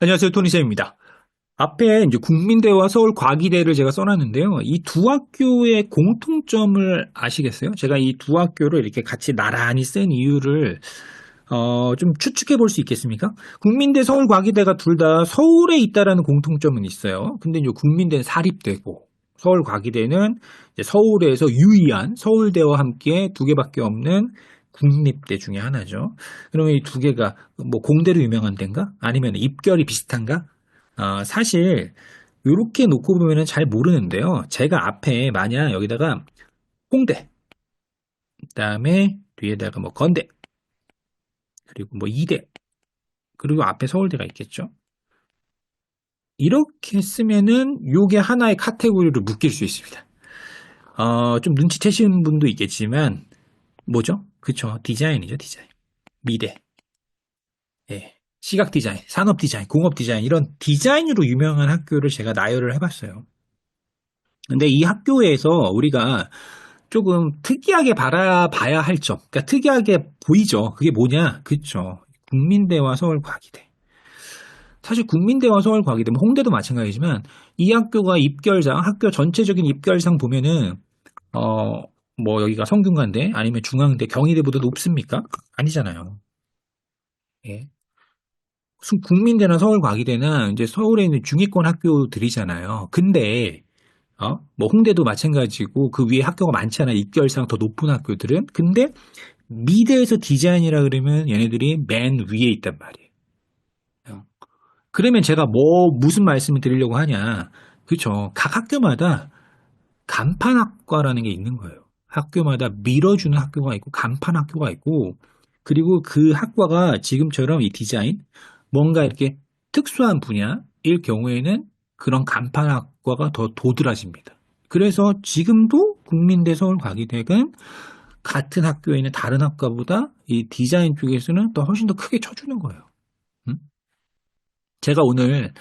안녕하세요. 토니쌤입니다. 앞에 이제 국민대와 서울과기대를 제가 써놨는데요. 이 두 학교의 공통점을 아시겠어요? 제가 이 두 학교를 이렇게 같이 나란히 쓴 이유를 좀 추측해 볼 수 있겠습니까? 국민대, 서울과기대가 둘 다 서울에 있다라는 공통점은 있어요. 근데 이제 국민대는 사립대고 서울과기대는 이제 서울에서 유일한 서울대와 함께 두 개밖에 없는 국립대 중에 하나죠. 그러면 이 두 개가 뭐 공대로 유명한 데인가? 아니면 입결이 비슷한가? 사실 이렇게 놓고 보면은 잘 모르는데요. 제가 앞에 만약 여기다가 홍대, 그다음에 뒤에다가 뭐 건대, 그리고 뭐 이대, 그리고 앞에 서울대가 있겠죠. 이렇게 쓰면은 요게 하나의 카테고리로 묶일 수 있습니다. 좀 눈치채시는 분도 있겠지만 뭐죠? 그쵸? 디자인이죠, 디자인. 미대, 예. 시각 디자인, 산업 디자인, 공업 디자인 이런 디자인으로 유명한 학교를 제가 나열을 해봤어요. 근데 이 학교에서 우리가 조금 특이하게 바라봐야 할 점, 그러니까 특이하게 보이죠. 그게 뭐냐? 그쵸. 국민대와 서울과기대. 사실 국민대와 서울과기대, 뭐 홍대도 마찬가지지만 이 학교가 입결상, 학교 전체적인 입결상 보면은 어, 뭐 여기가 성균관대 아니면 중앙대, 경희대보다 높습니까? 아니잖아요. 예. 국민대나 서울과기대나 이제 서울에 있는 중위권 학교들이잖아요. 근데 뭐 홍대도 마찬가지고 그 위에 학교가 많잖아요. 입결상 더 높은 학교들은. 근데 미대에서 디자인이라 그러면 얘네들이 맨 위에 있단 말이에요. 그러면 제가 무슨 말씀을 드리려고 하냐. 그렇죠. 각 학교마다 간판학과라는 게 있는 거예요. 학교마다 밀어주는 학교가 있고 간판 학교가 있고 그리고 그 학과가 지금처럼 이 디자인 뭔가 이렇게 특수한 분야일 경우에는 그런 간판학과가 더 도드라집니다. 그래서 지금도 국민대 서울과기대는 같은 학교에 있는 다른 학과보다 이 디자인 쪽에서는 더 훨씬 더 크게 쳐주는 거예요. 음? 제가 오늘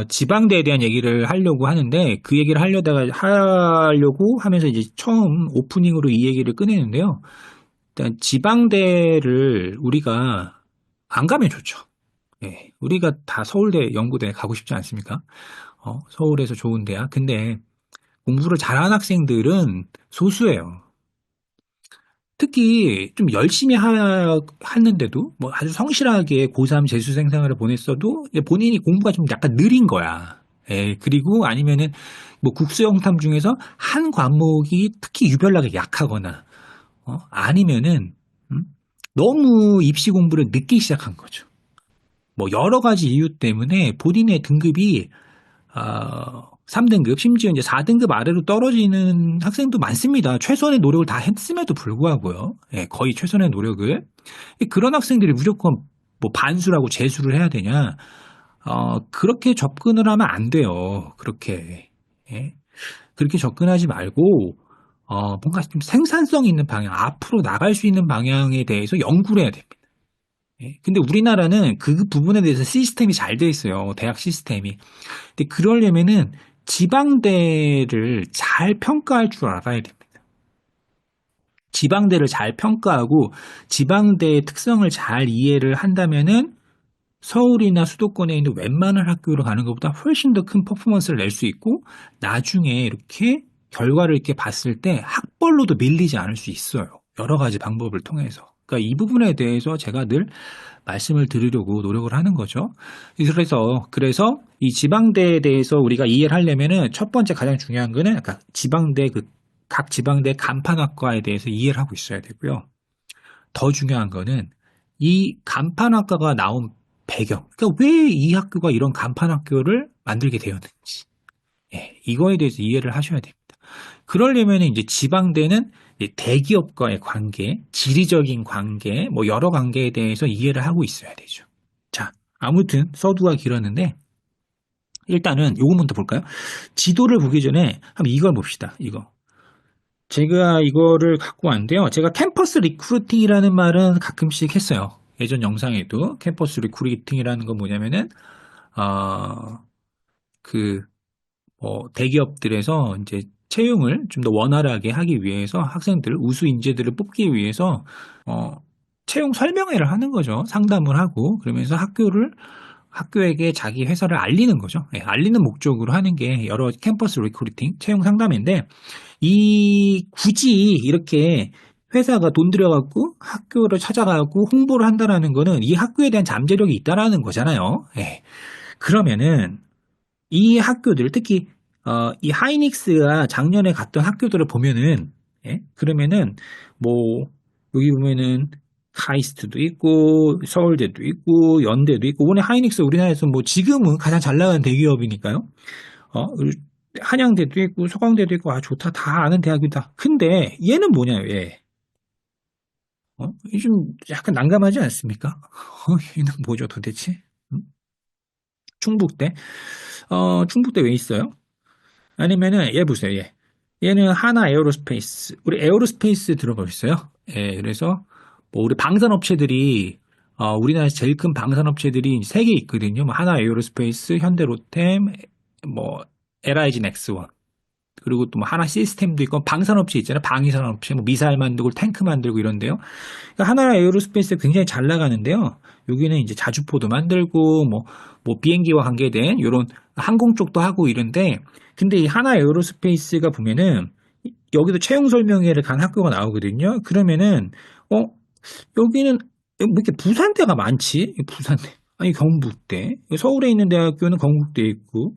지방대에 대한 얘기를 하려고 하는데 그 얘기를 하려고 하면서 이제 처음 오프닝으로 이 얘기를 꺼내는데요. 일단 지방대를 우리가 안 가면 좋죠. 예, 우리가 다 서울대, 연구대 가고 싶지 않습니까? 서울에서 좋은 대학. 근데 공부를 잘하는 학생들은 소수예요. 특히 좀 열심히 하는데도 뭐 아주 성실하게 고3 재수생 생활을 보냈어도 이제 본인이 공부가 좀 약간 느린 거야. 예, 그리고 아니면은 뭐 국수 영탐 중에서 한 과목이 특히 유별나게 약하거나 아니면은 음? 너무 입시 공부를 늦게 시작한 거죠. 뭐 여러 가지 이유 때문에 본인의 등급이 3등급, 심지어 이제 4등급 아래로 떨어지는 학생도 많습니다. 최선의 노력을 다 했음에도 불구하고요. 예, 거의 최선의 노력을. 그런 학생들이 무조건 뭐 반수라고 재수를 해야 되냐? 그렇게 접근을 하면 안 돼요. 그렇게. 예. 그렇게 접근하지 말고, 뭔가 좀 생산성 있는 방향, 앞으로 나갈 수 있는 방향에 대해서 연구를 해야 됩니다. 예. 근데 우리나라는 그 부분에 대해서 시스템이 잘 돼 있어요. 대학 시스템이. 근데 그러려면은 지방대를 잘 평가할 줄 알아야 됩니다. 지방대를 잘 평가하고 지방대의 특성을 잘 이해를 한다면은 서울이나 수도권에 있는 웬만한 학교로 가는 것보다 훨씬 더 큰 퍼포먼스를 낼 수 있고 나중에 이렇게 결과를 이렇게 봤을 때 학벌로도 밀리지 않을 수 있어요. 여러 가지 방법을 통해서. 그러니까 이 부분에 대해서 제가 늘 말씀을 드리려고 노력을 하는 거죠. 그래서 이 지방대에 대해서 우리가 이해를 하려면은 첫 번째 가장 중요한 거는 약간 각 지방대 간판학과에 대해서 이해를 하고 있어야 되고요. 더 중요한 거는 이 간판학과가 나온 배경, 그러니까 왜 이 학교가 이런 간판학교를 만들게 되었는지, 예, 이거에 대해서 이해를 하셔야 됩니다. 그러려면 이제 지방대는 대기업과의 관계, 지리적인 관계, 뭐 여러 관계에 대해서 이해를 하고 있어야 되죠. 자, 아무튼 서두가 길었는데 일단은 요거부터 볼까요? 지도를 보기 전에 한번 이걸 봅시다. 이거. 제가 이거를 갖고 왔는데요. 제가 캠퍼스 리크루팅이라는 말은 가끔씩 했어요. 예전 영상에도 캠퍼스 리크루팅이라는 건 뭐냐면은 어, 그 대기업들에서 이제 채용을 좀 더 원활하게 하기 위해서 학생들, 우수 인재들을 뽑기 위해서 어, 채용 설명회를 하는 거죠. 상담을 하고 그러면서 학교를 학교에게 자기 회사를 알리는 거죠. 예, 알리는 목적으로 하는 게 여러 캠퍼스 리크루팅, 채용 상담인데 이 굳이 이렇게 회사가 돈 들여갖고 학교를 찾아가고 홍보를 한다라는 거는 이 학교에 대한 잠재력이 있다라는 거잖아요. 예. 그러면은 이 학교들 특히 이 하이닉스가 작년에 갔던 학교들을 보면은 예? 그러면은 뭐 여기 보면은 카이스트도 있고 서울대도 있고 연대도 있고 원래 하이닉스 우리나라에서 뭐 지금은 가장 잘 나가는 대기업이니까요. 그리고 한양대도 있고 서강대도 있고 아 좋다 다 아는 대학이다. 근데 얘는 뭐냐 얘. 좀 약간 난감하지 않습니까? 얘는 뭐죠 도대체? 음? 충북대? 충북대 왜 있어요? 아니면은 얘 보세요, 얘. 얘는 하나 에어로스페이스. 우리 에어로스페이스 들어보셨어요? 예, 그래서 뭐 우리 방산업체들이 우리나라에서 제일 큰 방산업체들이 세 개 있거든요. 뭐 하나 에어로스페이스, 현대로템, 뭐 LIG 넥스원. 그리고 또 뭐 하나 시스템도 있고 방산업체 있잖아요. 방위산업체, 뭐 미사일 만들고 탱크 만들고 이런데요. 그러니까 하나라 에어로스페이스 굉장히 잘 나가는데요. 여기는 이제 자주포도 만들고 뭐 비행기와 관계된 이런 항공 쪽도 하고 이런데 근데 이 하나 에어로스페이스가 보면은 여기도 채용 설명회를 간 학교가 나오거든요. 그러면은 어 여기는 뭐 이렇게 부산대가 많지? 부산대. 아니 경북대. 서울에 있는 대학교는 경북대 있고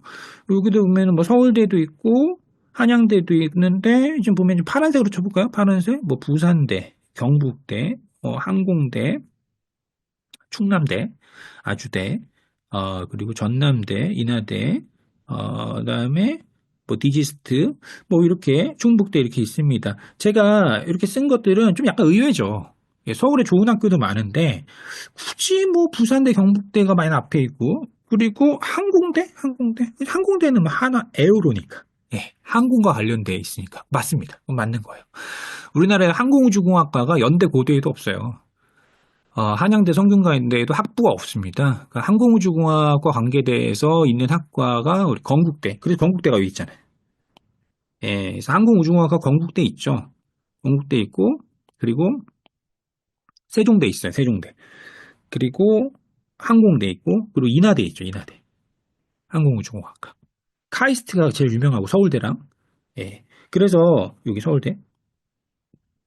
여기도 보면은 뭐 서울대도 있고 한양대도 있는데 지금 보면 좀 파란색으로 쳐볼까요? 파란색 뭐 부산대, 경북대, 항공대, 충남대, 아주대, 그리고 전남대, 인하대, 그다음에 뭐 디지스트, 뭐 이렇게 충북대 이렇게 있습니다. 제가 이렇게 쓴 것들은 좀 약간 의외죠. 예, 서울에 좋은 학교도 많은데 굳이 뭐 부산대, 경북대가 많이 앞에 있고 그리고 항공대는 뭐 하나 에어로니까. 예, 항공과 관련돼 있으니까 맞습니다. 맞는 거예요. 우리나라에 항공우주공학과가 연대 고대에도 없어요. 한양대 성균관대에도 학부가 없습니다. 그러니까 항공우주공학과 관계대에서 있는 학과가 우리 건국대. 그래서 건국대가 여기 있잖아요. 예, 그래서 항공우주공학과 건국대 있죠. 건국대 있고, 그리고 세종대 있어요. 세종대. 그리고 항공대 있고, 그리고 인하대 있죠. 인하대. 항공우주공학과. 카이스트가 제일 유명하고 서울대랑. 예. 그래서 여기 서울대.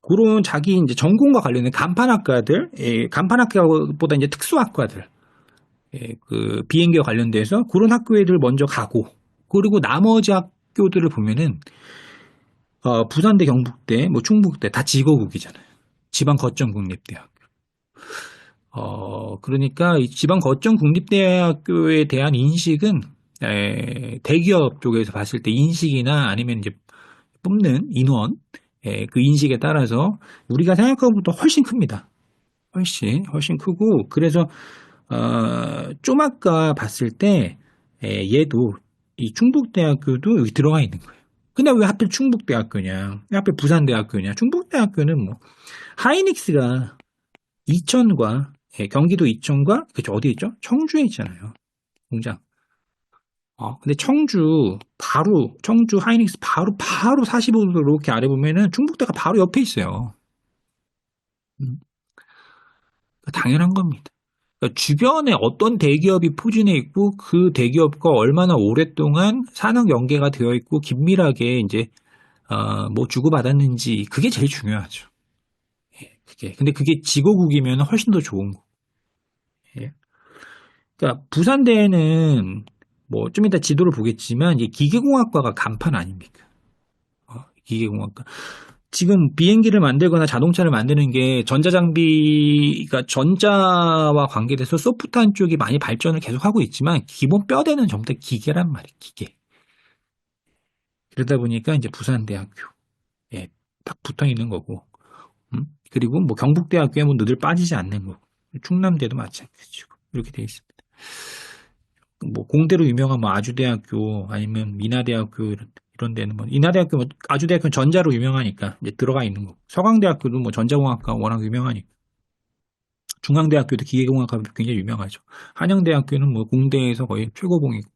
그런 자기 이제 전공과 관련된 간판학과들, 예, 간판학과보다 이제 특수학과들. 예, 그 비행기와 관련돼서 그런 학교들 먼저 가고 그리고 나머지 학교들을 보면은 부산대, 경북대, 뭐 충북대 다 지거국이잖아요. 지방 거점 국립대학. 그러니까 이 지방 거점 국립대학교에 대한 인식은 대기업 쪽에서 봤을 때 인식이나 아니면 이제 뽑는 인원 그 인식에 따라서 우리가 생각한 것보다 훨씬 큽니다. 훨씬 크고 그래서 좀 아까 봤을 때 얘도 이 충북대학교도 여기 들어가 있는 거예요. 근데 왜 하필 충북대학교냐? 왜 하필 부산대학교냐? 충북대학교는 뭐 하이닉스가 이천과 경기도 이천과 그죠 어디 있죠? 청주에 있잖아요. 공장. 근데 청주 하이닉스 바로 45도 이렇게 아래 보면은 충북대가 바로 옆에 있어요. 음, 당연한 겁니다. 그러니까 주변에 어떤 대기업이 포진해 있고 그 대기업과 얼마나 오랫동안 산업 연계가 되어 있고 긴밀하게 이제 뭐 주고받았는지 그게 제일 중요하죠. 예, 그게 근데 그게 지거국이면 훨씬 더 좋은 거. 예. 그러니까 부산대는 뭐 좀 이따 지도를 보겠지만 이 기계공학과가 간판 아닙니까? 기계공학과. 지금 비행기를 만들거나 자동차를 만드는 게 전자장비가 전자와 관계돼서 소프트한 쪽이 많이 발전을 계속하고 있지만 기본 뼈대는 전부 다 기계란 말이에요. 기계. 그러다 보니까 이제 부산대학교에 딱 붙어 있는 거고, 그리고 뭐 경북대학교에 뭐 늘 빠지지 않는 거고, 충남대도 마찬가지고 이렇게 돼 있습니다. 뭐 공대로 유명한 뭐 아주대학교 아니면 민하대학교 이런 데는 뭐 인하대학교 뭐 아주대학교는 전자로 유명하니까 이제 들어가 있는 거. 서강대학교도 뭐 전자공학과 워낙 유명하니까. 중앙대학교도 기계공학과 굉장히 유명하죠. 한양대학교는 뭐 공대에서 거의 최고봉이고.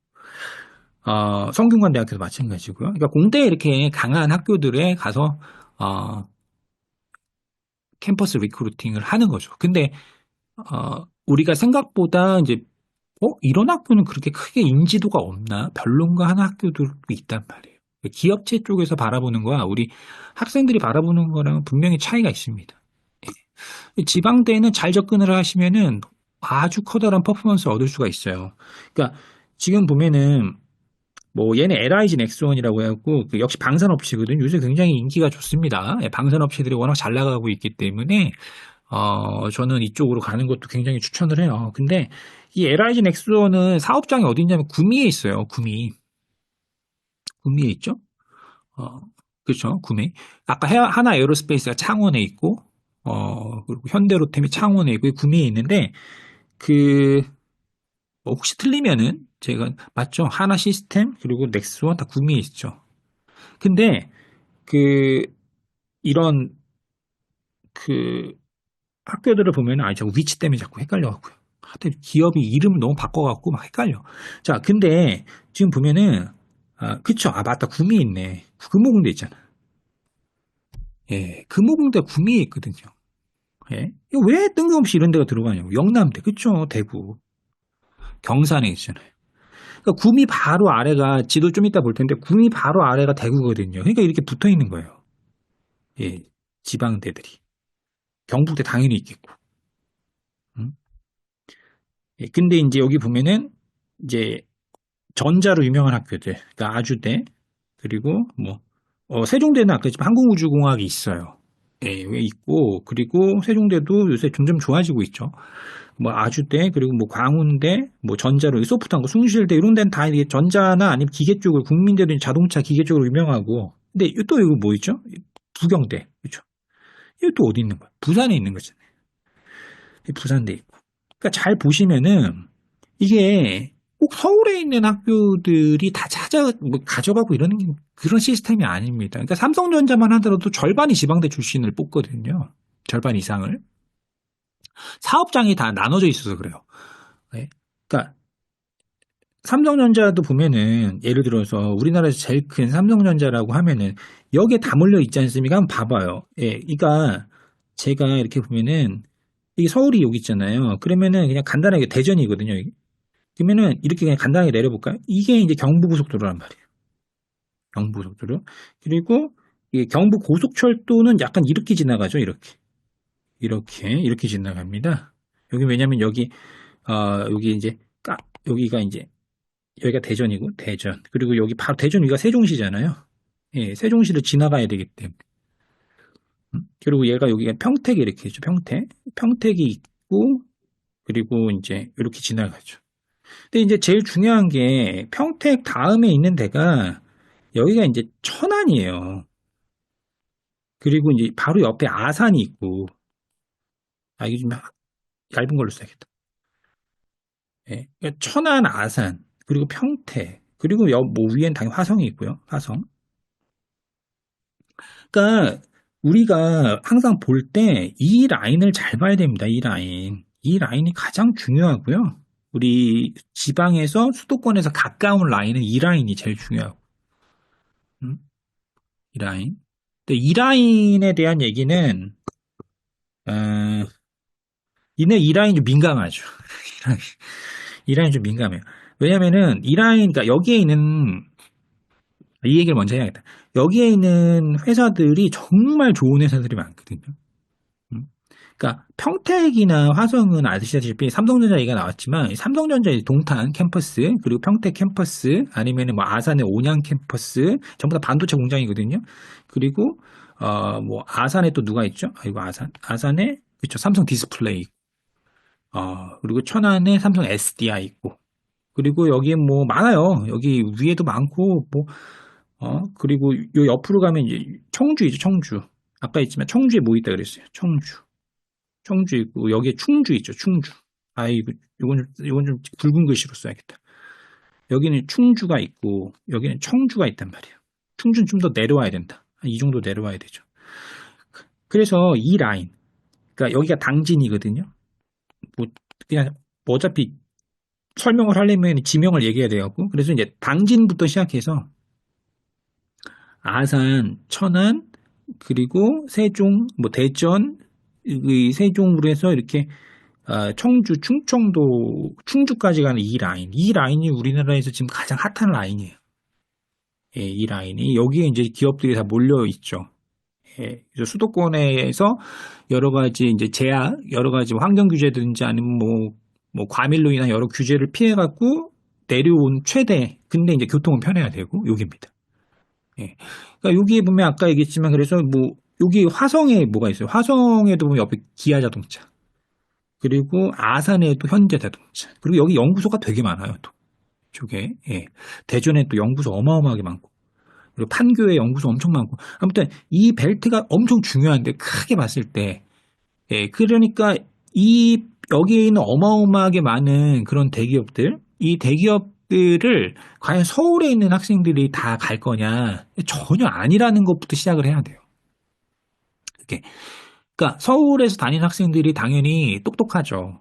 성균관대학교도 마찬가지고요. 그러니까 공대에 이렇게 강한 학교들에 가서 캠퍼스 리크루팅을 하는 거죠. 근데 우리가 생각보다 이제 이런 학교는 그렇게 크게 인지도가 없나? 별론가 하는 학교들도 있단 말이에요. 기업체 쪽에서 바라보는 거와 우리 학생들이 바라보는 거랑은 분명히 차이가 있습니다. 지방대는 잘 접근을 하시면은 아주 커다란 퍼포먼스를 얻을 수가 있어요. 그러니까 지금 보면은 뭐 얘네 LIG 넥스원이라고 해갖고 그 역시 방산업체거든요. 요새 굉장히 인기가 좋습니다. 예, 방산업체들이 워낙 잘 나가고 있기 때문에 저는 이쪽으로 가는 것도 굉장히 추천을 해요. 근데 이 LIG 넥스원은 사업장이 어디 있냐면 구미에 있어요. 구미에 있죠. 어, 그렇죠. 구미. 아까 하나 에어로스페이스가 창원에 있고 그리고 현대로템이 창원에 있고 구미에 있는데 그 혹시 틀리면은 제가 맞죠? 하나 시스템 그리고 넥스원 다 구미에 있죠. 근데 그 이런 그 학교들을 보면 자꾸 위치 때문에 자꾸 헷갈려갖고요. 하여튼 기업이 이름을 너무 바꿔갖고 막 헷갈려. 자, 근데 지금 보면은 그쵸? 맞다. 구미에 있네. 금호공대 있잖아. 예, 금호공대 구미에 있거든요. 예, 이거 왜 뜬금없이 이런 데가 들어가냐고. 영남대, 그쵸? 대구, 경산에 있잖아요. 그러니까 구미 바로 아래가 지도 좀 이따 볼 텐데 구미 바로 아래가 대구거든요. 그러니까 이렇게 붙어 있는 거예요. 예, 지방대들이. 경북대 당연히 있겠고. 음? 예, 근데 이제 여기 보면은 이제 전자로 유명한 학교들, 그러니까 아주대 그리고 뭐 세종대는 아까 했지만 항공우주공학이 있어요. 예, 왜 있고 그리고 세종대도 요새 점점 좋아지고 있죠. 뭐 아주대 그리고 뭐 광운대 뭐 전자로 소프트한 거 숭실대 이런 데는 다 이게 전자나 아니면 기계 쪽으로 국민대도 자동차 기계 쪽으로 유명하고 근데 또 이거 뭐 있죠? 부경대 그렇죠? 이거 또 어디 있는 거야? 부산에 있는 거잖아요. 부산대 있고. 그러니까 잘 보시면은 이게 꼭 서울에 있는 학교들이 다 뭐 가져가고 이러는 그런 시스템이 아닙니다. 그러니까 삼성전자만 하더라도 절반이 지방대 출신을 뽑거든요. 절반 이상을. 사업장이 다 나눠져 있어서 그래요. 네. 그러니까 삼성전자도 보면은 예를 들어서 우리나라에서 제일 큰 삼성전자라고 하면은 여기에 다 몰려 있지 않습니까? 한번 봐봐요. 예, 그러니까 제가 이렇게 보면은 이게 서울이 여기 있잖아요. 그러면은 그냥 간단하게 대전이거든요. 그러면은 이렇게 그냥 간단하게 내려볼까요? 이게 이제 경부고속도로란 말이에요. 경부고속도로. 그리고 이 경부고속철도는 약간 이렇게 지나가죠. 이렇게 지나갑니다. 여기 왜냐면 여기 이제 여기가 이제 여기가 대전이고 대전. 그리고 여기 바로 대전 위가 세종시잖아요. 예, 세종시를 지나가야 되기 때문에. 그리고 얘가 여기가 평택이 이렇게 있죠. 평택이 있고 그리고 이제 이렇게 지나가죠. 근데 이제 제일 중요한 게 평택 다음에 있는 데가 여기가 이제 천안이에요. 그리고 이제 바로 옆에 아산이 있고, 이게 좀 얇은 걸로 써야겠다. 예. 그러니까 천안, 아산, 그리고 평택, 그리고 뭐 위엔 당연히 화성이 있고요. 화성. 그러니까 우리가 항상 볼 때 이 라인을 잘 봐야 됩니다. 이 라인. 이 라인이 가장 중요하고요. 우리 지방에서 수도권에서 가까운 라인은 이 라인이 제일 중요하고. 음? 이 라인. 근데 이 라인에 대한 얘기는 어, 이 라인 좀 민감하죠. 이 라인 좀 민감해요. 왜냐면은 이 라인, 그러니까 여기에 있는 이 얘기를 먼저 해야겠다. 여기에 있는 회사들이 정말 좋은 회사들이 많거든요. 음. 그러니까 평택이나 화성은 아시다시피 삼성전자 얘기가 나왔지만 삼성전자의 동탄 캠퍼스 그리고 평택 캠퍼스 아니면은 뭐 아산의 온양 캠퍼스 전부 다 반도체 공장이거든요. 그리고 뭐 아산에 또 누가 있죠? 이거 아산에 그쵸 삼성 디스플레이 그리고 천안에 삼성 SDI 있고 그리고 여기에 뭐 많아요. 여기 위에도 많고 뭐 그리고 요 옆으로 가면 이제 청주이죠, 청주. 아까 있지만 청주에 뭐 있다 그랬어요. 청주 있고 여기에 충주 있죠, 충주. 이건 좀 굵은 글씨로 써야겠다. 여기는 충주가 있고 여기는 청주가 있단 말이에요. 충주는 좀 더 내려와야 된다. 이 정도 내려와야 되죠. 그래서 이 라인, 그러니까 여기가 당진이거든요. 뭐 그냥 뭐 어차피 설명을 하려면 지명을 얘기해야 돼갖고 그래서 이제 당진부터 시작해서 아산, 천안, 그리고 세종, 뭐 대전, 이 세종으로 해서 이렇게 청주, 충청도, 충주까지 가는 이 라인이 우리나라에서 지금 가장 핫한 라인이에요. 예, 이 라인이 여기에 이제 기업들이 다 몰려 있죠. 예, 그래서 수도권에서 여러 가지 이제 제약, 여러 가지 환경 규제든지 아니면 뭐 과밀로 인한 여러 규제를 피해 갖고 내려온 최대. 근데 이제 교통은 편해야 되고 여기입니다. 예. 그러니까 여기에 보면 아까 얘기했지만 그래서 뭐 여기 화성에 뭐가 있어요? 화성에도 보면 옆에 기아 자동차. 그리고 아산에도 현대 자동차. 그리고 여기 연구소가 되게 많아요. 또 쪽에. 예. 대전에 또 연구소 어마어마하게 많고. 그리고 판교에 연구소 엄청 많고. 아무튼 이 벨트가 엄청 중요한데 크게 봤을 때 예, 그러니까 이 여기에 있는 어마어마하게 많은 그런 대기업들, 이 대기업들을 과연 서울에 있는 학생들이 다 갈 거냐? 전혀 아니라는 것부터 시작을 해야 돼요. 이렇게. 그러니까 서울에서 다니는 학생들이 당연히 똑똑하죠.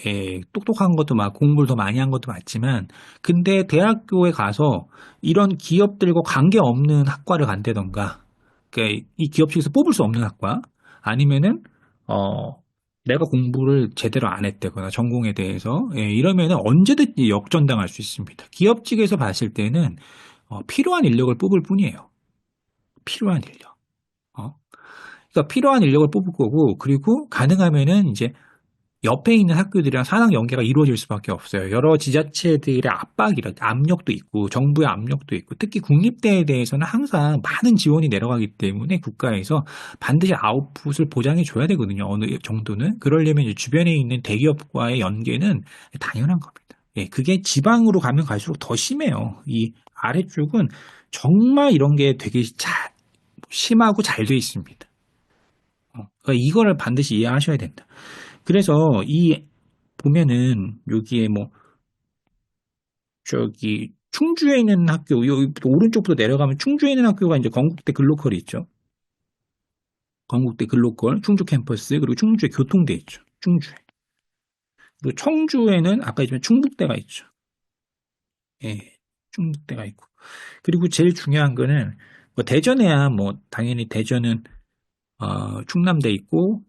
예, 똑똑한 것도 막 공부를 더 많이 한 것도 맞지만, 근데 대학교에 가서 이런 기업들과 관계없는 학과를 간다던가, 그러니까 이 기업 측에서 뽑을 수 없는 학과, 아니면은 내가 공부를 제대로 안 했다거나 전공에 대해서 이러면은 언제든지 역전당할 수 있습니다. 기업 측에서 봤을 때는 필요한 인력을 뽑을 뿐이에요. 필요한 인력. 어? 그러니까 필요한 인력을 뽑을 거고 그리고 가능하면은 이제 옆에 있는 학교들이랑 산학 연계가 이루어질 수밖에 없어요. 여러 지자체들의 압력도 있고 정부의 압력도 있고 특히 국립대에 대해서는 항상 많은 지원이 내려가기 때문에 국가에서 반드시 아웃풋을 보장해 줘야 되거든요. 어느 정도는. 그러려면 이제 주변에 있는 대기업과의 연계는 당연한 겁니다. 예, 그게 지방으로 가면 갈수록 더 심해요. 이 아래쪽은 정말 이런 게 되게 심하고 잘 돼 있습니다. 그러니까 이거를 반드시 이해하셔야 된다. 그래서 보면은 여기에 뭐 저기 충주에 있는 학교 여기 오른쪽부터 내려가면 충주에 있는 학교가 이제 건국대 글로컬이 있죠. 건국대 글로컬 충주 캠퍼스 그리고 충주에 교통대 있죠. 충주에. 그리고 청주에는 아까 얘기했지만 충북대가 있죠. 예, 충북대가 있고. 그리고 제일 중요한 거는 뭐 대전에야 뭐 당연히 대전은 충남대 있고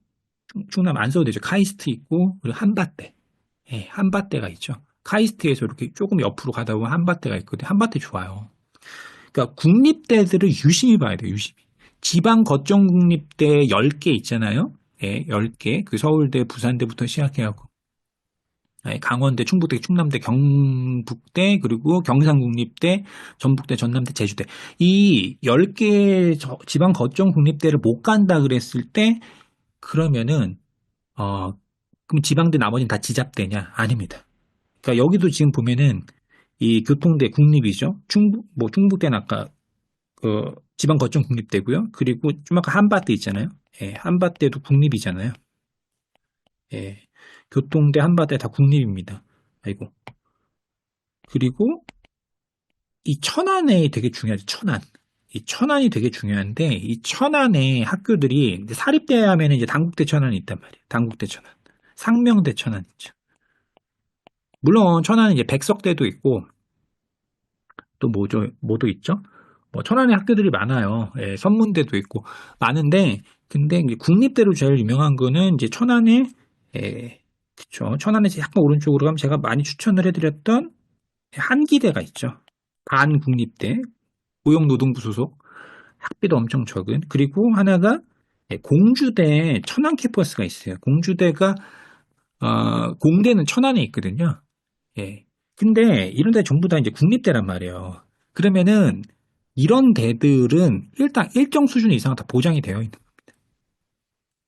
충남 안서대죠. 카이스트 있고 그리고 한밭대. 예, 한밭대가 있죠. 카이스트에서 이렇게 조금 옆으로 가다 보면 한밭대가 있거든요. 한밭대 좋아요. 그러니까 국립대들을 유심히 봐야 돼요. 유심히. 지방 거점 국립대 10개 있잖아요. 예, 10개. 그 서울대, 부산대부터 시작해갖고 예, 강원대, 충북대, 충남대, 경북대, 그리고 경상국립대, 전북대, 전남대, 제주대. 이 10개 지방 거점 국립대를 못 간다 그랬을 때 그러면은 그럼 지방대 나머지는 다 지잡대냐? 아닙니다. 그러니까 여기도 지금 보면은 이 교통대 국립이죠. 충북대는 아까 그 지방 거점 국립대고요. 그리고 좀 아까 한밭대 있잖아요. 예, 한밭대도 국립이잖아요. 예, 교통대 한밭대 다 국립입니다. 아이고. 그리고 이 천안에 되게 중요하죠. 천안. 이 천안이 되게 중요한데 이 천안의 학교들이 이제 사립대 하면 이제 단국대 천안이 있단 말이에요. 단국대 천안. 상명대 천안 있죠. 물론 천안은 이제 백석대도 있고 또 뭐도 있죠? 뭐 천안에 학교들이 많아요. 예, 선문대도 있고 많은데 근데 이제 국립대로 제일 유명한 거는 이제 천안에 그쵸. 천안에서 약간 오른쪽으로 가면 제가 많이 추천을 해드렸던 한기대가 있죠. 반국립대 고용노동부 소속 학비도 엄청 적은 그리고 하나가 공주대 천안 캠퍼스가 있어요. 공주대가 공대는 천안에 있거든요. 예. 근데 이런 데 전부 다 이제 국립대란 말이에요. 그러면은 이런 대들은 일단 일정 수준 이상은 다 보장이 되어 있는 겁니다.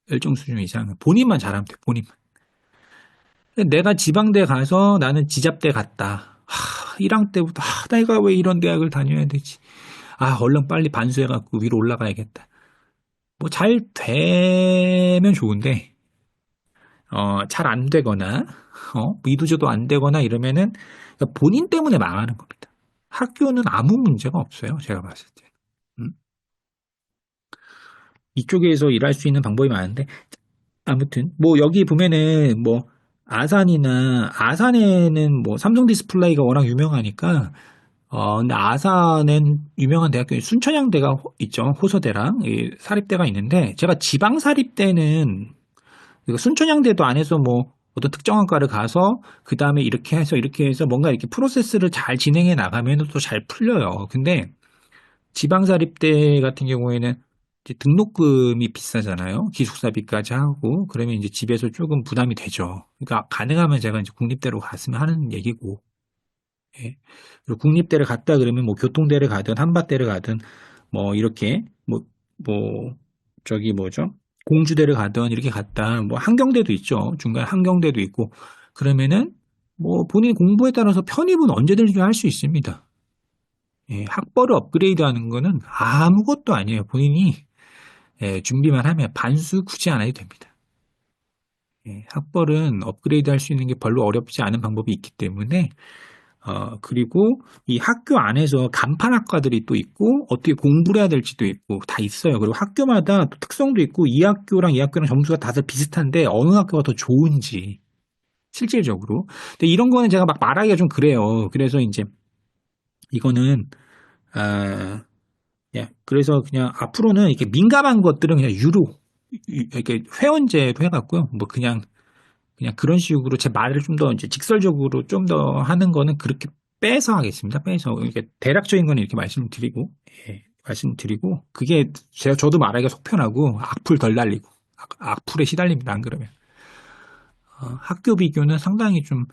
일정 수준 이상은 본인만 잘하면 돼. 본인만. 내가 지방대 가서 나는 지잡대 갔다. 1학년 때부터 내가 왜 이런 대학을 다녀야 되지? 얼른 빨리 반수해갖고 위로 올라가야겠다. 뭐 잘 되면 좋은데 잘 안 되거나 이도저도 안 되거나 이러면은 본인 때문에 망하는 겁니다. 학교는 아무 문제가 없어요. 제가 봤을 때. 이쪽에서 일할 수 있는 방법이 많은데 아무튼 뭐 여기 보면은 뭐 아산에는 뭐 삼성 디스플레이가 워낙 유명하니까 근데 아산엔 유명한 대학교 순천향대가 있죠. 호서대랑 사립대가 있는데 제가 지방 사립대는 순천향대도 안에서 뭐 어떤 특정한 과를 가서 그 다음에 이렇게 해서 뭔가 이렇게 프로세스를 잘 진행해 나가면 또 잘 풀려요. 근데 지방자립대 같은 경우에는 이제 등록금이 비싸잖아요. 기숙사비까지 하고 그러면 이제 집에서 조금 부담이 되죠. 그러니까 가능하면 제가 이제 국립대로 갔으면 하는 얘기고, 예. 그리고 국립대를 갔다 그러면 뭐 교통대를 가든 한밭대를 가든 뭐 이렇게 뭐 저기 뭐죠? 공주대를 가든 이렇게 갔다 뭐 한경대도 있죠. 중간 한경대도 있고 그러면은 뭐 본인 공부에 따라서 편입은 언제든지 할 수 있습니다. 예, 학벌을 업그레이드하는 거는 아무것도 아니에요. 본인이 준비만 하면 반수 굳이 안 해도 됩니다. 예, 학벌은 업그레이드 할 수 있는 게 별로 어렵지 않은 방법이 있기 때문에 그리고 이 학교 안에서 간판 학과들이 또 있고 어떻게 공부를 해야 될지도 있고 다 있어요. 그리고 학교마다 또 특성도 있고 이 학교랑 점수가 다들 비슷한데 어느 학교가 더 좋은지 실질적으로. 근데 이런 거는 제가 막 말하기가 좀 그래요. 그래서 이제 이거는 아, 예, 그래서 그냥 앞으로는 이렇게 민감한 것들은 그냥 이렇게 회원제로 해갖고요. 뭐 그냥 그런 식으로 제 말을 좀 더 이제 직설적으로 좀 더 하는 거는 그렇게 빼서 하겠습니다. 빼서 이렇게 대략적인 거는 이렇게 말씀드리고, 예, 말씀드리고 그게 저도 말하기가 속편하고 악플 덜 날리고 악플에 시달립니다. 안 그러면 학교 비교는 상당히 좀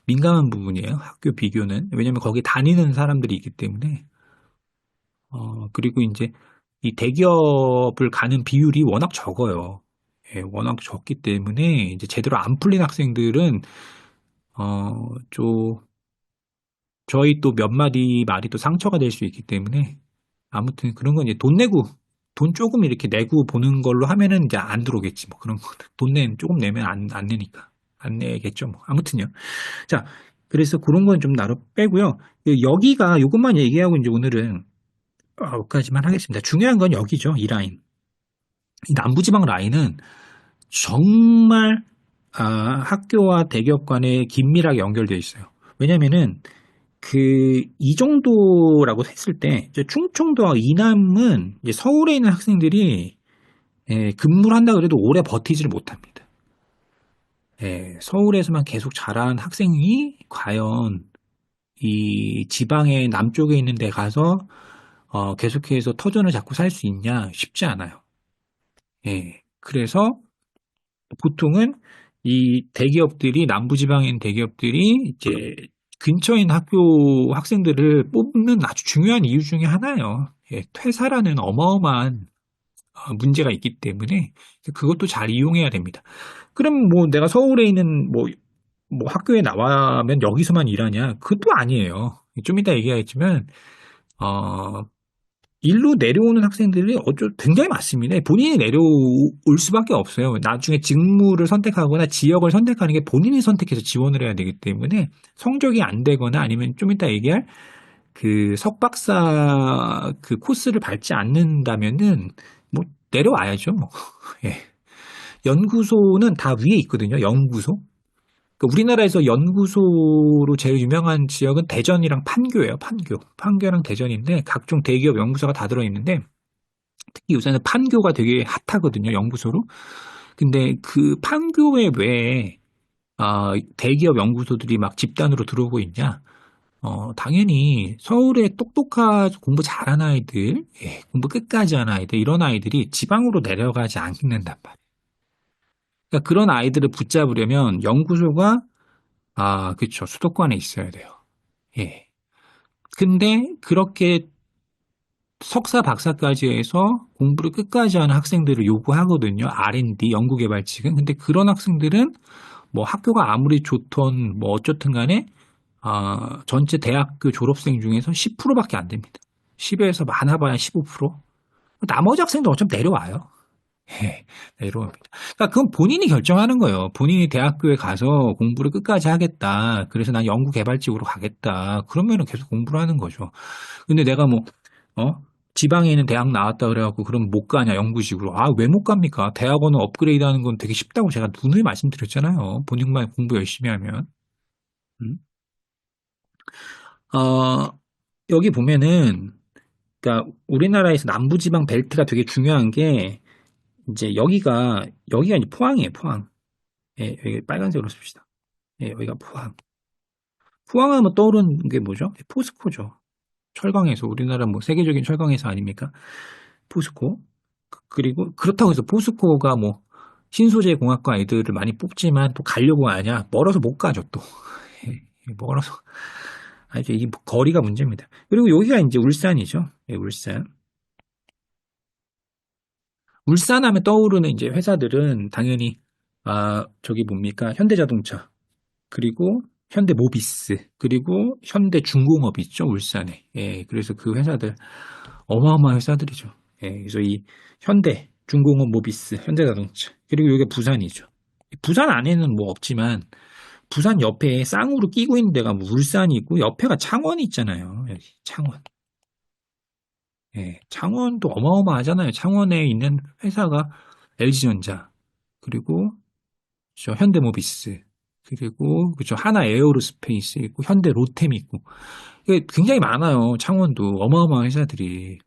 민감한 부분이에요. 학교 비교는 왜냐면 거기 다니는 사람들이 있기 때문에. 그리고 이제 이 대기업을 가는 비율이 워낙 적어요. 예, 워낙 적기 때문에 이제 제대로 안 풀린 학생들은 좀 저희 또 몇 마디 말이 또 상처가 될 수 있기 때문에 아무튼 그런 건 이제 돈 조금 이렇게 내고 보는 걸로 하면은 이제 안 들어오겠지 뭐 그런 거 조금 내면 안 내니까 안 내겠죠 뭐 아무튼요. 자, 그래서 그런 건 좀 나로 빼고요. 여기가 이것만 얘기하고 이제 오늘은 여기까지만 하겠습니다. 중요한 건 여기죠. 이 라인. 이 남부지방 라인은 정말 학교와 대기업 간에 긴밀하게 연결되어 있어요. 왜냐면은 이 정도라고 했을 때 이제 충청도와 이남은 이제 서울에 있는 학생들이 근무를 한다 그래도 오래 버티지를 못합니다. 서울에서만 계속 자란 학생이 과연 이 지방의 남쪽에 있는 데 가서 계속해서 터전을 잡고 살 수 있냐 쉽지 않아요. 그래서 보통은 이 대기업들이 남부지방에 있는 대기업들이 이제 근처에 있는 학교 학생들을 뽑는 아주 중요한 이유 중에 하나예요. 퇴사라는 어마어마한 문제가 있기 때문에 그것도 잘 이용해야 됩니다. 그럼 뭐 내가 서울에 있는 뭐 학교에 나와면 여기서만 일하냐? 그것도 아니에요. 좀 이따 얘기하겠지만 일로 내려오는 학생들이 굉장히 많습니다. 본인이 내려올 수밖에 없어요. 나중에 직무를 선택하거나 지역을 선택하는 게 본인이 선택해서 지원을 해야 되기 때문에 성적이 안 되거나 아니면 좀 이따 얘기할 그 석박사 그 코스를 밟지 않는다면은 뭐 내려와야죠. 뭐. 예. 연구소는 다 위에 있거든요. 연구소. 그러니까 우리나라에서 연구소로 제일 유명한 지역은 대전이랑 판교예요. 판교랑 대전인데 각종 대기업 연구소가 다 들어있는데 특히 요새는 판교가 되게 핫하거든요. 연구소로. 근데 그 판교에 왜 대기업 연구소들이 막 집단으로 들어오고 있냐? 당연히 서울에 똑똑하고 공부 잘하는 아이들, 공부 끝까지 하는 아이들, 이런 아이들이 지방으로 내려가지 않는단 말이에요. 그러니까 그런 아이들을 붙잡으려면 연구소가 그쵸. 수도권에 있어야 돼요. 예. 근데 그렇게 석사, 박사까지 해서 공부를 끝까지 하는 학생들을 요구하거든요. R&D, 연구개발 측은. 근데 그런 학생들은 뭐 학교가 아무리 좋던 뭐 어쨌든 간에 전체 대학교 졸업생 중에서 10%밖에 안 됩니다. 10에서 많아봐야 15%? 나머지 학생들 어차피 내려와요. 예, 내려옵니다. 그러니까 그건 본인이 결정하는 거예요. 본인이 대학교에 가서 공부를 끝까지 하겠다. 그래서 난 연구개발직으로 가겠다. 그러면은 계속 공부를 하는 거죠. 근데 내가 지방에 있는 대학 나왔다 그래갖고 그럼 못 가냐, 연구직으로. 왜 못 갑니까? 대학원을 업그레이드 하는 건 되게 쉽다고 제가 누누이 말씀드렸잖아요. 본인만 공부 열심히 하면. 음? 어, 여기 보면은, 그러니까 우리나라에서 남부지방 벨트가 되게 중요한 게, 이제 여기가 이제 포항이에요, 포항. 예, 여기 빨간색으로 씁시다. 예, 여기가 포항. 포항하면 떠오르는 게 뭐죠? 포스코죠. 철강회사. 우리나라 뭐 세계적인 철강회사 아닙니까? 포스코. 그리고 그렇다고 해서 포스코가 뭐 신소재 공학과 애들을 많이 뽑지만 또 가려고 하냐? 멀어서 못 가죠, 또. 예, 멀어서. 아, 이게 거리가 문제입니다. 그리고 여기가 이제 울산이죠. 예, 울산. 울산 하면 떠오르는 이제 회사들은 당연히, 저기 뭡니까? 현대자동차. 그리고 현대모비스. 그리고 현대중공업 있죠, 울산에. 예, 그래서 그 회사들, 어마어마한 회사들이죠. 예, 그래서 이 현대, 중공업, 모비스, 현대자동차. 그리고 여기 부산이죠. 부산 안에는 뭐 없지만, 부산 옆에 쌍으로 끼고 있는 데가 뭐 울산이 있고, 옆에가 창원이 있잖아요. 여기, 창원. 예, 창원도 어마어마하잖아요. 창원에 있는 회사가 LG전자, 그리고 저 현대모비스, 그리고 그저 하나 에어로스페이스 있고 현대 로템 있고 이게 굉장히 많아요. 창원도 어마어마한 회사들이.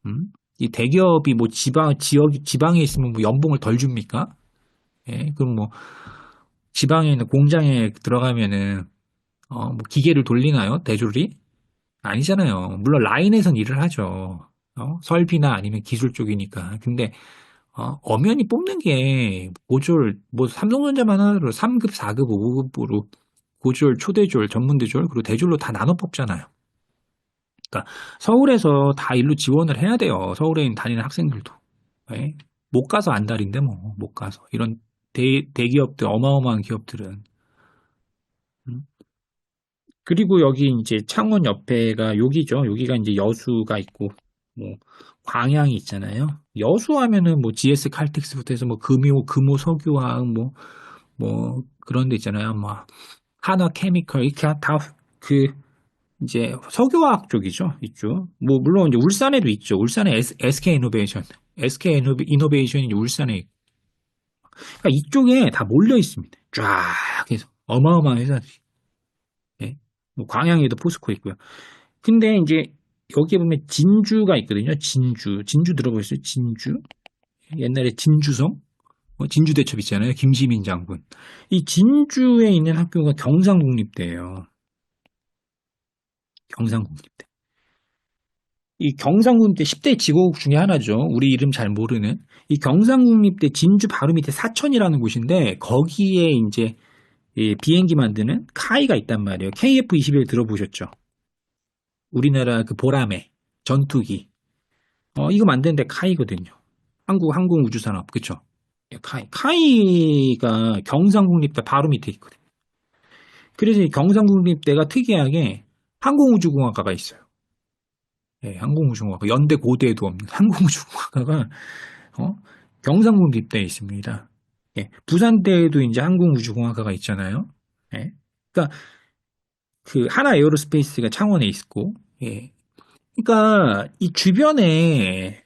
음? 이 대기업이 뭐 지방에 있으면 뭐 연봉을 덜 줍니까? 예, 그럼 뭐 지방에 있는 공장에 들어가면은 뭐 기계를 돌리나요? 대졸이? 아니잖아요. 물론 라인에선 일을 하죠. 설비나 아니면 기술 쪽이니까. 근데 엄연히 뽑는 게 고졸, 뭐 삼성전자만 하더라도 3급, 4급, 5급으로 고졸, 초대졸, 전문대졸, 그리고 대졸로 다 나눠 뽑잖아요. 그러니까 서울에서 다 일로 지원을 해야 돼요. 서울에 있는 다니는 학생들도. 예? 못 가서 안달인데 뭐, 못 가서. 이런 대기업들, 어마어마한 기업들은. 음. 그리고 여기 이제 창원 옆에가 여기죠. 여기가 이제 여수가 있고, 뭐, 광양이 있잖아요. 여수 하면은 뭐 GS 칼텍스부터 해서 뭐 금호 석유화학 뭐 그런 데 있잖아요. 뭐 하나 케미컬 이렇게 다 그 이제 석유화학 쪽이죠. 이쪽. 뭐 물론 이제 울산에도 있죠. 울산에 SK 이노베이션. SK 이노베이션이 울산에 있고. 그러니까 이쪽에 다 몰려 있습니다. 쫙 해서 어마어마한 회사들이. 예. 뭐 광양에도 포스코 있고요. 근데 이제 여기에 보면 진주가 있거든요. 진주 들어보셨어요? 진주. 옛날에 진주성. 진주대첩 있잖아요. 김시민 장군. 이 진주에 있는 학교가 경상국립대예요. 경상국립대. 이 경상국립대 10대 지구국 중에 하나죠. 우리 이름 잘 모르는. 이 경상국립대 진주 바로 밑에 사천이라는 곳인데 거기에 이제 이 비행기 만드는 카이가 있단 말이에요. KF-21 들어보셨죠? 우리나라 그 보라매 전투기. 이거 만드는데 카이거든요. 한국 항공우주산업. 그쵸? 예, 카이가 경상국립대 바로 밑에 있거든요. 그래서 이 경상국립대가 특이하게 항공우주공학과가 있어요. 예, 항공우주공학과. 연대 고대에도 없는 항공우주공학과가 경상국립대에 있습니다. 예, 부산대에도 이제 항공우주공학과가 있잖아요. 예. 그러니까 그 하나 에어로스페이스가 창원에 있고, 예. 그러니까 이 주변에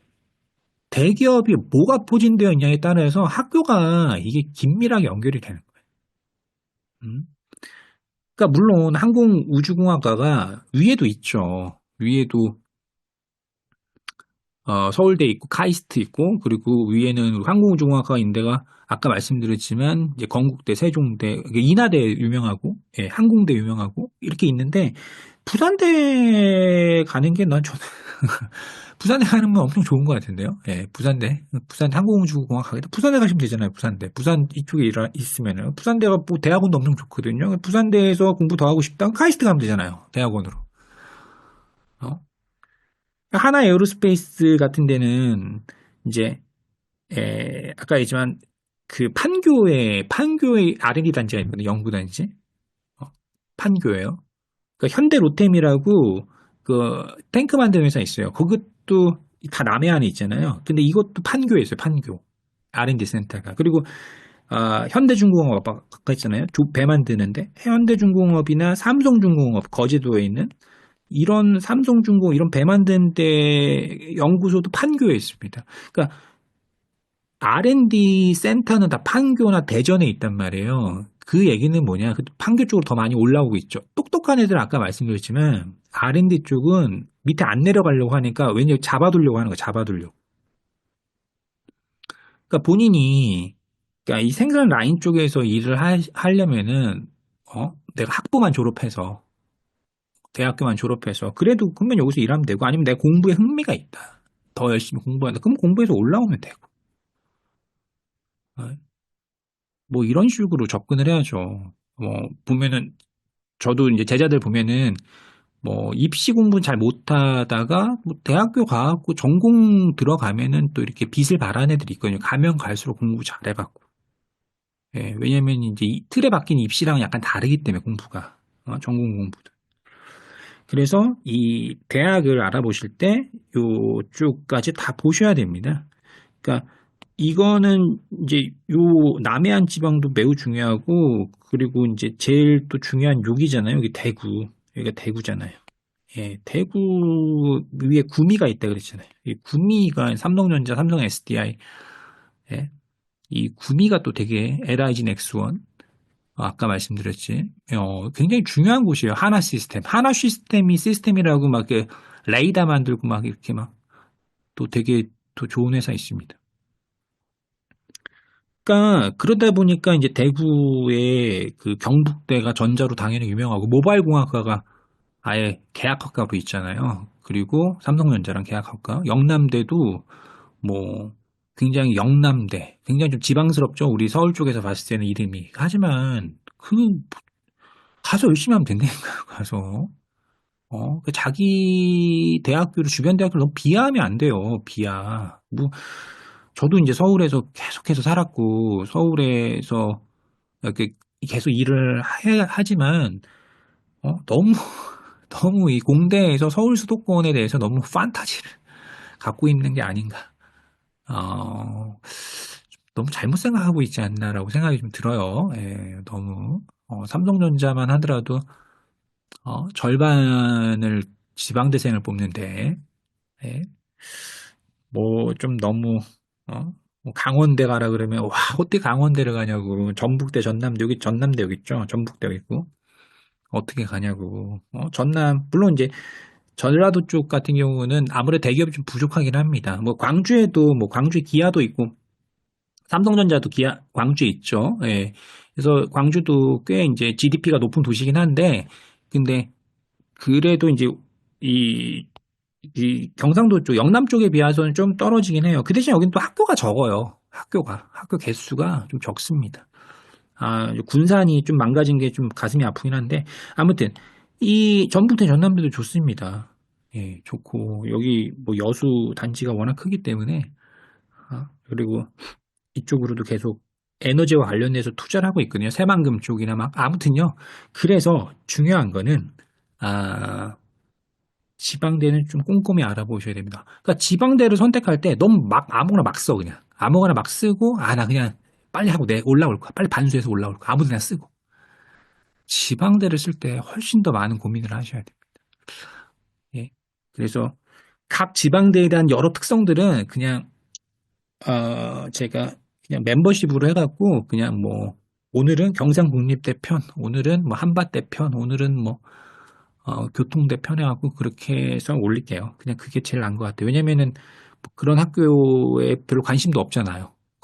대기업이 뭐가 포진되어 있냐에 따라서 학교가 이게 긴밀하게 연결이 되는 거예요. 음? 그러니까 물론 항공우주공학과가 위에도 있죠. 위에도 서울대 있고 카이스트 있고 그리고 위에는 항공우주공학과가 있는 데가 아까 말씀드렸지만 이제 건국대, 세종대, 인하대 유명하고 예, 항공대 유명하고 이렇게 있는데 부산대 가는 게 난 저는 부산대 가는 건 엄청 좋은 것 같은데요. 예, 부산 항공우주공학 가겠다. 부산대 가시면 되잖아요. 부산대. 부산 이쪽에 있으면은 부산대가 뭐 대학원도 엄청 좋거든요. 부산대에서 공부 더 하고 싶다? 카이스트 가면 되잖아요. 대학원으로. 어? 하나 에어로스페이스 같은 데는 이제 아까 얘기했지만 그 판교에 R&D 단지가 있거든요. 연구 단지. 어, 판교예요. 그러니까 현대 로템이라고 그 탱크 만드는 회사 있어요. 그것도 다 남해안에 있잖아요. 근데 이것도 판교에 있어요. 판교. R&D 센터가. 그리고 현대중공업 아까 있잖아요. 배 만드는데 현대중공업이나 삼성중공업 거제도에 있는 이런 삼성중공업 이런 배 만드는 데 연구소도 판교에 있습니다. 그러니까 R&D 센터는 다 판교나 대전에 있단 말이에요. 그 얘기는 뭐냐? 그 판교 쪽으로 더 많이 올라오고 있죠. 똑똑한 애들은 아까 말씀드렸지만 R&D 쪽은 밑에 안 내려가려고 하니까 왜냐면 잡아두려고 하는 거야. 잡아두려고. 그러니까 본인이 그러니까 이 생산 라인 쪽에서 일을 하려면은, 내가 학부만 졸업해서, 대학교만 졸업해서, 그래도 그러면 여기서 일하면 되고, 아니면 내가 공부에 흥미가 있다. 더 열심히 공부한다. 그럼 공부해서 올라오면 되고. 어, 뭐 이런 식으로 접근을 해야죠. 보면은, 저도 이제 제자들 보면은, 뭐 입시 공부 잘 못하다가 뭐 대학교 가고 전공 들어가면은 또 이렇게 빛을 발한 애들이 있거든요. 가면 갈수록 공부 잘해갖고. 예, 왜냐면 이제 이 틀에 박힌 입시랑 약간 다르기 때문에 공부가 전공 공부도. 그래서 이 대학을 알아보실 때 요쪽까지 다 보셔야 됩니다. 그러니까 이거는 이제 요 남해안 지방도 매우 중요하고 그리고 이제 제일 또 중요한 여기잖아요. 여기 대구. 여기가 대구잖아요. 예, 대구 위에 구미가 있다 그랬잖아요. 이 구미가 삼성전자, 삼성 SDI. 예, 이 구미가 또 되게 LIG 넥스원 아까 말씀드렸지. 굉장히 중요한 곳이에요. 하나 시스템. 하나 시스템이라고 막 레이더 만들고 막 이렇게 막 또 되게 또 좋은 회사 있습니다. 그러니까 그러다 보니까 이제 대구의 그 경북대가 전자로 당연히 유명하고 모바일 공학과가 아예 계약학과로 있잖아요. 그리고 삼성전자랑 계약학과, 영남대도 뭐 굉장히 영남대, 굉장히 좀 지방스럽죠. 우리 서울 쪽에서 봤을 때는 이름이. 하지만 그 가서 열심히 하면 된다니까요. 가서 그 자기 대학교를 주변 대학교를 너무 비하하면 안 돼요. 비하. 뭐 저도 이제 서울에서 계속해서 살았고 서울에서 이렇게 계속 일을 하지만 너무 너무 이 공대에서 서울 수도권에 대해서 너무 판타지를 갖고 있는 게 아닌가. 너무 잘못 생각하고 있지 않나라고 생각이 좀 들어요. 예, 너무. 삼성전자만 하더라도, 절반을 지방대생을 뽑는데, 예, 뭐, 좀 너무, 뭐 강원대 가라 그러면, 와, 어떻게 강원대를 가냐고. 전북대, 전남대, 여기 전남대 여기 있죠? 전북대 여기 있고. 어떻게 가냐고. 전남, 물론 이제, 전라도 쪽 같은 경우는 아무래도 대기업이 좀 부족하긴 합니다. 뭐 광주에도 뭐 광주에 기아도 있고 삼성전자도 광주에 있죠. 예. 그래서 광주도 꽤 이제 GDP가 높은 도시긴 한데 근데 그래도 이제 이, 이 경상도 쪽 영남 쪽에 비해서는 좀 떨어지긴 해요. 그 대신 여기는 또 학교가 적어요. 학교 개수가 좀 적습니다. 군산이 좀 망가진 게 좀 가슴이 아프긴 한데, 아무튼, 이 전북대 전남대도 좋습니다. 예, 좋고, 여기 뭐 여수 단지가 워낙 크기 때문에, 그리고 이쪽으로도 계속 에너지와 관련해서 투자를 하고 있거든요. 새만금 쪽이나 막, 아무튼요. 그래서 중요한 거는, 아, 지방대는 좀 꼼꼼히 알아보셔야 됩니다. 그러니까 지방대를 선택할 때 너무 막 아무거나 막 써, 그냥. 아무거나 막 쓰고, 나 그냥 빨리 하고 내 올라올 거야. 빨리 반수해서 올라올 거야. 아무데나 쓰고. 지방대를 쓸 때 훨씬 더 많은 고민을 하셔야 돼요. 예. 그래서 각 지방대에 대한 여러 특성들은 그냥 제가 그냥 멤버십으로 해갖고 그냥 뭐 오늘은 경상국립대 편, 오늘은 뭐 한밭대 편, 오늘은 뭐 교통대 편 해갖고 그렇게 해서 올릴게요. 그냥 그게 제일 나은 것 같아요. 왜냐면은 뭐 그런 학교에 별로 관심도 없잖아요.